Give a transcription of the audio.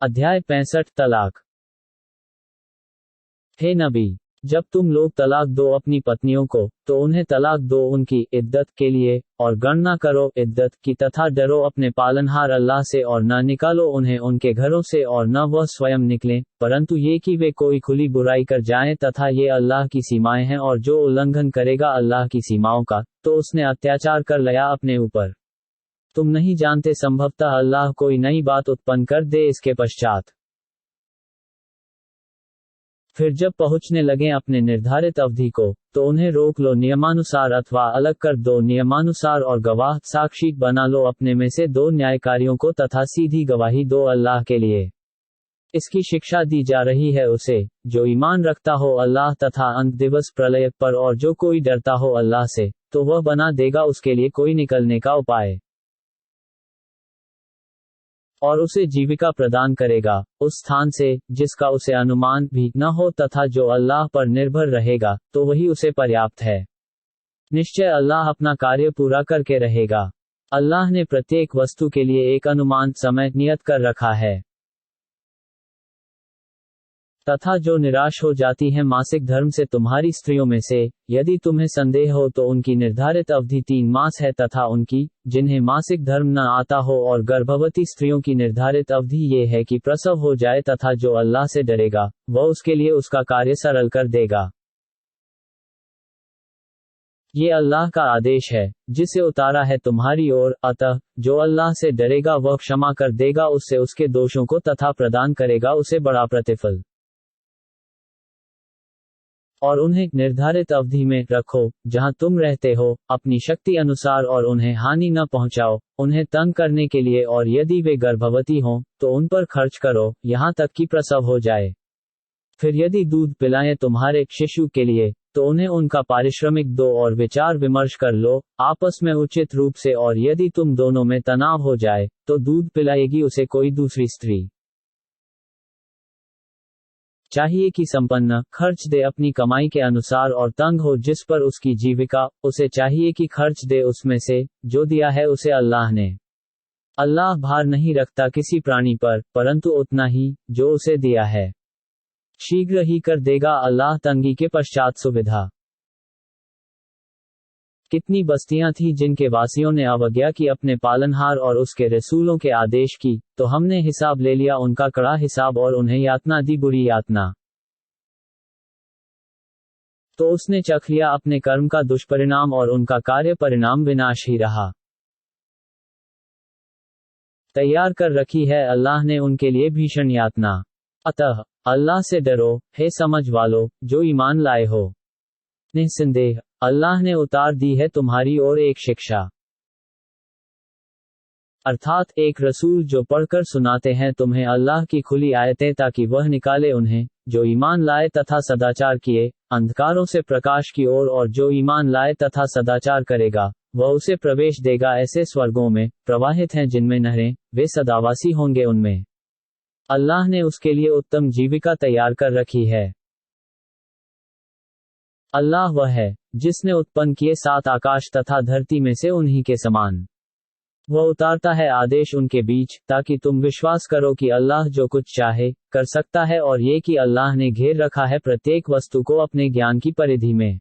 अध्याय 65 तलाक। हे नबी, जब तुम लोग तलाक दो अपनी पत्नियों को, तो उन्हें तलाक दो उनकी इद्दत के लिए, और गणना करो इद्दत की तथा डरो अपने पालनहार अल्लाह से, और न निकालो उन्हें उनके घरों से और न वह स्वयं निकलें, परंतु ये कि वे कोई खुली बुराई कर जाएं, तथा ये अल्लाह की सीमाएं हैं, और जो उल्लंघन करेगा अल्लाह की सीमाओं का, तो उसने अत्याचार कर लिया अपने ऊपर। तुम नहीं जानते, संभवतः अल्लाह कोई नई बात उत्पन्न कर दे इसके पश्चात। फिर जब पहुंचने लगे अपने निर्धारित अवधि को, तो उन्हें रोक लो नियमानुसार अथवा अलग कर दो नियमानुसार, और गवाह साक्षी बना लो अपने में से 2 न्यायकारियों को, तथा सीधी गवाही दो अल्लाह के लिए। इसकी शिक्षा दी जा रही है उसे जो ईमान रखता हो अल्लाह तथा अंत दिवस प्रलय पर, और जो कोई डरता हो अल्लाह से, तो वह बना देगा उसके लिए कोई निकलने का उपाय, और उसे जीविका प्रदान करेगा उस स्थान से जिसका उसे अनुमान भी न हो, तथा जो अल्लाह पर निर्भर रहेगा तो वही उसे पर्याप्त है। निश्चय अल्लाह अपना कार्य पूरा करके रहेगा। अल्लाह ने प्रत्येक वस्तु के लिए एक अनुमान समय नियत कर रखा है। तथा जो निराश हो जाती हैं मासिक धर्म से तुम्हारी स्त्रियों में से, यदि तुम्हें संदेह हो तो उनकी निर्धारित अवधि 3 मास है, तथा उनकी जिन्हें मासिक धर्म न आता हो और गर्भवती स्त्रियों की निर्धारित अवधि ये है कि प्रसव हो जाए, तथा जो अल्लाह से डरेगा वह उसके लिए उसका कार्य सरल कर देगा। ये अल्लाह का आदेश है जिसे उतारा है तुम्हारी ओर, अतः जो अल्लाह से डरेगा वह क्षमा कर देगा उससे उसके दोषों को, तथा प्रदान करेगा उसे बड़ा प्रतिफल। और उन्हें निर्धारित अवधि में रखो जहां तुम रहते हो अपनी शक्ति अनुसार, और उन्हें हानि न पहुंचाओ उन्हें तंग करने के लिए, और यदि वे गर्भवती हों तो उन पर खर्च करो यहां तक कि प्रसव हो जाए। फिर यदि दूध पिलाएं तुम्हारे शिशु के लिए, तो उन्हें उनका पारिश्रमिक दो और विचार विमर्श कर लो आपस में उचित रूप से, और यदि तुम दोनों में तनाव हो जाए तो दूध पिलाएगी उसे कोई दूसरी स्त्री। चाहिए कि संपन्न खर्च दे अपनी कमाई के अनुसार, और तंग हो जिस पर उसकी जीविका, उसे चाहिए कि खर्च दे उसमें से जो दिया है उसे अल्लाह ने। अल्लाह भार नहीं रखता किसी प्राणी पर, परंतु उतना ही जो उसे दिया है। शीघ्र ही कर देगा अल्लाह तंगी के पश्चात सुविधा। कितनी बस्तियां थीं जिनके वासियों ने अवज्ञा की अपने पालनहार और उसके रसूलों के आदेश की, तो हमने हिसाब ले लिया उनका कड़ा हिसाब, और उन्हें यातना दी बुरी यातना। तो उसने चख लिया अपने कर्म का दुष्परिणाम, और उनका कार्य परिणाम विनाश ही रहा। तैयार कर रखी है अल्लाह ने उनके लिए भीषण यातना। अतः अल्लाह से डरो हे समझ वालो जो ईमान लाए हो। निस्संदेह अल्लाह ने उतार दी है तुम्हारी ओर एक शिक्षा, अर्थात एक रसूल जो पढ़कर सुनाते हैं तुम्हें अल्लाह की खुली आयतें, ताकि वह निकाले उन्हें जो ईमान लाए तथा सदाचार किए अंधकारों से प्रकाश की ओर, और जो ईमान लाए तथा सदाचार करेगा वह उसे प्रवेश देगा ऐसे स्वर्गों में प्रवाहित हैं जिनमें नहरें, वे सदावासी होंगे उनमें। अल्लाह ने उसके लिए उत्तम जीविका तैयार कर रखी है। अल्लाह वह है जिसने उत्पन्न किए 7 आकाश तथा धरती में से उन्हीं के समान। वह उतारता है आदेश उनके बीच, ताकि तुम विश्वास करो कि अल्लाह जो कुछ चाहे कर सकता है, और ये कि अल्लाह ने घेर रखा है प्रत्येक वस्तु को अपने ज्ञान की परिधि में।